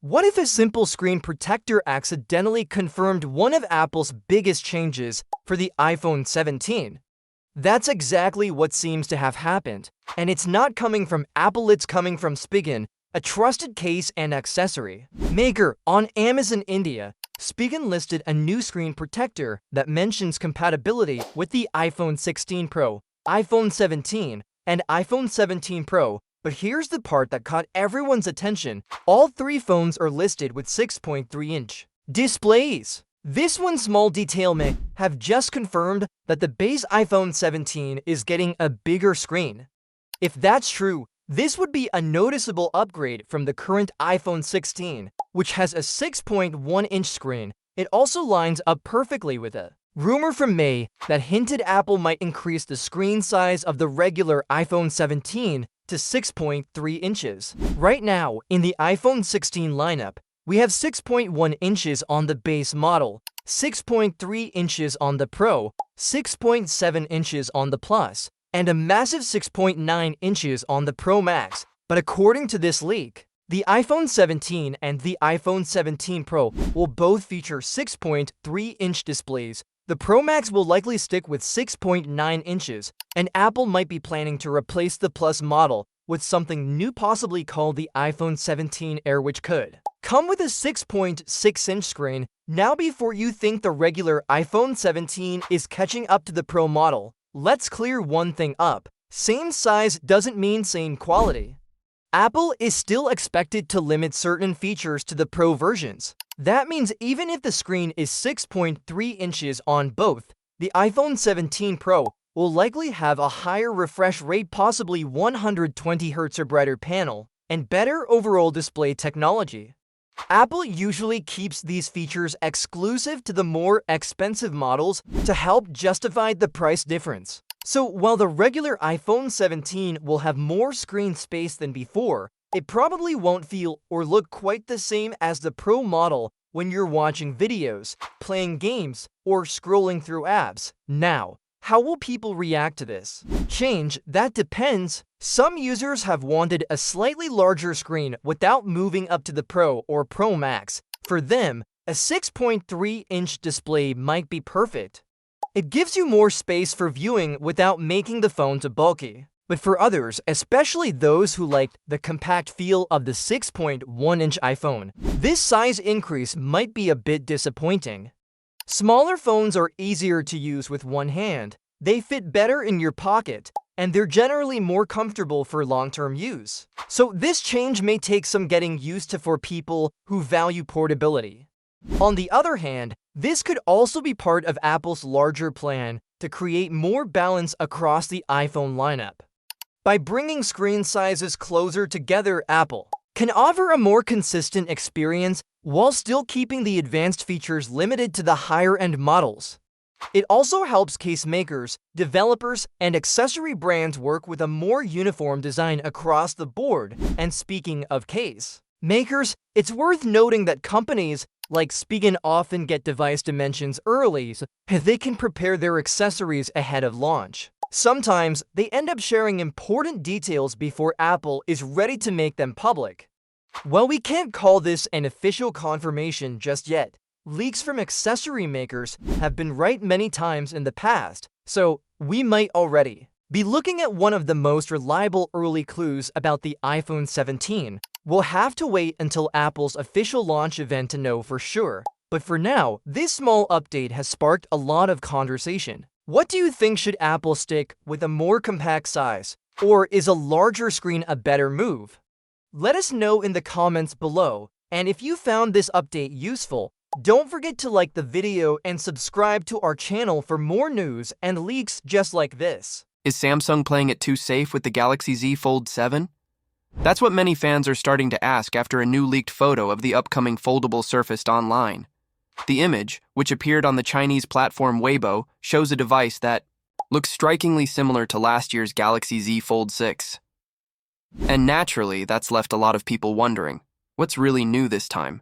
What if a simple screen protector accidentally confirmed one of Apple's biggest changes for the iPhone 17? That's exactly what seems to have happened, and it's not coming from Apple, it's coming from Spigen, a trusted case and accessory maker on Amazon India. Spigen listed a new screen protector that mentions compatibility with the iPhone 16 Pro, iPhone 17, and iPhone 17 Pro. But here's the part that caught everyone's attention. All three phones are listed with 6.3-inch displays. This one small detail may have just confirmed that the base iPhone 17 is getting a bigger screen. If that's true, this would be a noticeable upgrade from the current iPhone 16, which has a 6.1-inch screen. It also lines up perfectly with a rumor from May that hinted Apple might increase the screen size of the regular iPhone 17 to 6.3 inches. Right now, in the iPhone 16 lineup, we have 6.1 inches on the base model, 6.3 inches on the Pro, 6.7 inches on the Plus, and a massive 6.9 inches on the Pro Max. But according to this leak, the iPhone 17 and the iPhone 17 Pro will both feature 6.3-inch displays. The Pro Max will likely stick with 6.9 inches, and Apple might be planning to replace the Plus model with something new, possibly called the iPhone 17 Air, which could come with a 6.6-inch screen. Now, before you think the regular iPhone 17 is catching up to the Pro model, let's clear one thing up. Same size doesn't mean same quality. Apple is still expected to limit certain features to the Pro versions. That means even if the screen is 6.3 inches on both, the iPhone 17 Pro will likely have a higher refresh rate, possibly 120 Hz or brighter panel, and better overall display technology. Apple usually keeps these features exclusive to the more expensive models to help justify the price difference. So while the regular iPhone 17 will have more screen space than before, it probably won't feel or look quite the same as the Pro model when you're watching videos, playing games, or scrolling through apps. Now, how will people react to this change? That depends. Some users have wanted a slightly larger screen without moving up to the Pro or Pro Max. For them, a 6.3-inch display might be perfect. It gives you more space for viewing without making the phone too bulky. But for others, especially those who like the compact feel of the 6.1-inch iPhone, this size increase might be a bit disappointing. Smaller phones are easier to use with one hand, they fit better in your pocket, and they're generally more comfortable for long-term use. So this change may take some getting used to for people who value portability. On the other hand, this could also be part of Apple's larger plan to create more balance across the iPhone lineup. By bringing screen sizes closer together, Apple can offer a more consistent experience while still keeping the advanced features limited to the higher-end models. It also helps case makers, developers, and accessory brands work with a more uniform design across the board. And speaking of case makers, it's worth noting that companies like Spigen often get device dimensions early so they can prepare their accessories ahead of launch. Sometimes they end up sharing important details before Apple is ready to make them public. While we can't call this an official confirmation just yet, leaks from accessory makers have been right many times in the past, so we might already be looking at one of the most reliable early clues about the iPhone 17. We'll have to wait until Apple's official launch event to know for sure. But for now, this small update has sparked a lot of conversation. What do you think? Should Apple stick with a more compact size, or is a larger screen a better move? Let us know in the comments below, and if you found this update useful, don't forget to like the video and subscribe to our channel for more news and leaks just like this. Is Samsung playing it too safe with the Galaxy Z Fold 7? That's what many fans are starting to ask after a new leaked photo of the upcoming foldable surfaced online. The image, which appeared on the Chinese platform Weibo, shows a device that looks strikingly similar to last year's Galaxy Z Fold 6. And naturally, that's left a lot of people wondering, what's really new this time?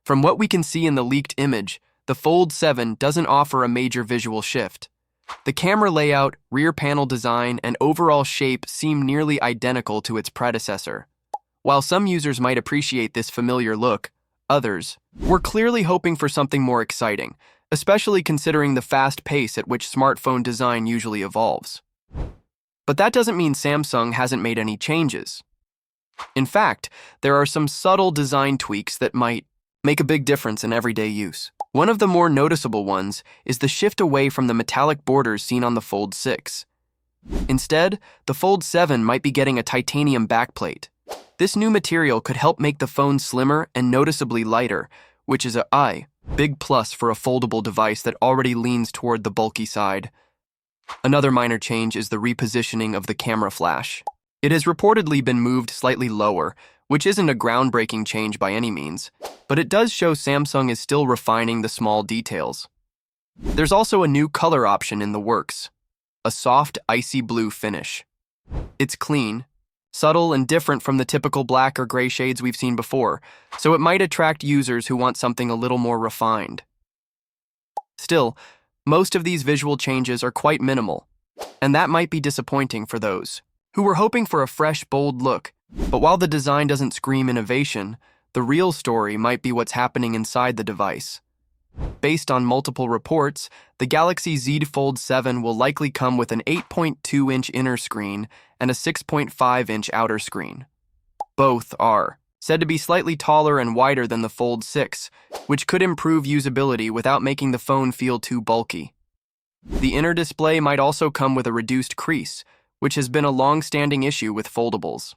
From what we can see in the leaked image, the Fold 7 doesn't offer a major visual shift. The camera layout, rear panel design, and overall shape seem nearly identical to its predecessor. While some users might appreciate this familiar look, others were clearly hoping for something more exciting, especially considering the fast pace at which smartphone design usually evolves. But that doesn't mean Samsung hasn't made any changes. In fact, there are some subtle design tweaks that might make a big difference in everyday use. One of the more noticeable ones is the shift away from the metallic borders seen on the Fold 6. Instead, the Fold 7 might be getting a titanium backplate. This new material could help make the phone slimmer and noticeably lighter, which is a big plus for a foldable device that already leans toward the bulky side. Another minor change is the repositioning of the camera flash. It has reportedly been moved slightly lower, which isn't a groundbreaking change by any means, but it does show Samsung is still refining the small details. There's also a new color option in the works, a soft, icy blue finish. It's clean, subtle, and different from the typical black or gray shades we've seen before, so it might attract users who want something a little more refined. Still, most of these visual changes are quite minimal, and that might be disappointing for those who were hoping for a fresh, bold look. But while the design doesn't scream innovation, the real story might be what's happening inside the device. Based on multiple reports, the Galaxy Z Fold 7 will likely come with an 8.2-inch inner screen and a 6.5-inch outer screen. Both are said to be slightly taller and wider than the Fold 6, which could improve usability without making the phone feel too bulky. The inner display might also come with a reduced crease, which has been a long-standing issue with foldables.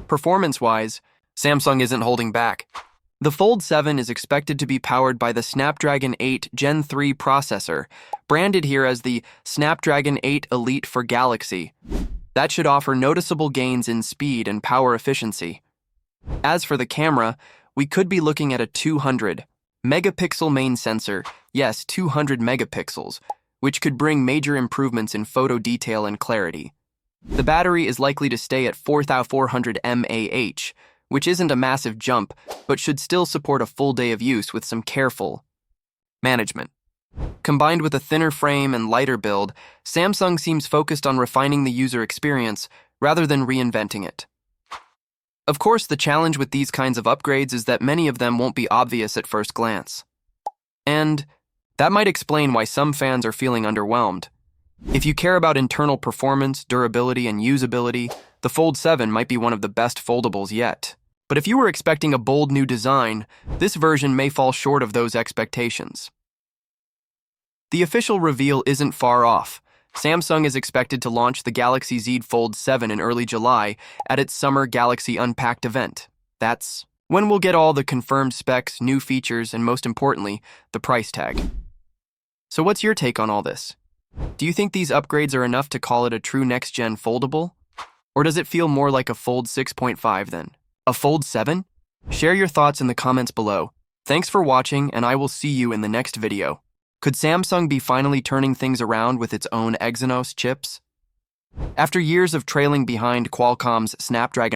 Performance-wise, Samsung isn't holding back. The Fold 7 is expected to be powered by the Snapdragon 8 Gen 3 processor, branded here as the Snapdragon 8 Elite for Galaxy. That should offer noticeable gains in speed and power efficiency. As for the camera, we could be looking at a 200-megapixel main sensor, yes, 200 megapixels, which could bring major improvements in photo detail and clarity. The battery is likely to stay at 4,400 mAh, which isn't a massive jump, but should still support a full day of use with some careful management. Combined with a thinner frame and lighter build, Samsung seems focused on refining the user experience rather than reinventing it. Of course, the challenge with these kinds of upgrades is that many of them won't be obvious at first glance. And that might explain why some fans are feeling underwhelmed. If you care about internal performance, durability, and usability, the Fold 7 might be one of the best foldables yet. But if you were expecting a bold new design, this version may fall short of those expectations. The official reveal isn't far off. Samsung is expected to launch the Galaxy Z Fold 7 in early July at its summer Galaxy Unpacked event. That's when we'll get all the confirmed specs, new features, and most importantly, the price tag. So what's your take on all this? Do you think these upgrades are enough to call it a true next-gen foldable? Or does it feel more like a Fold 6.5 then? A Fold 7? Share your thoughts in the comments below. Thanks for watching, and I will see you in the next video. Could Samsung be finally turning things around with its own Exynos chips? After years of trailing behind Qualcomm's Snapdragon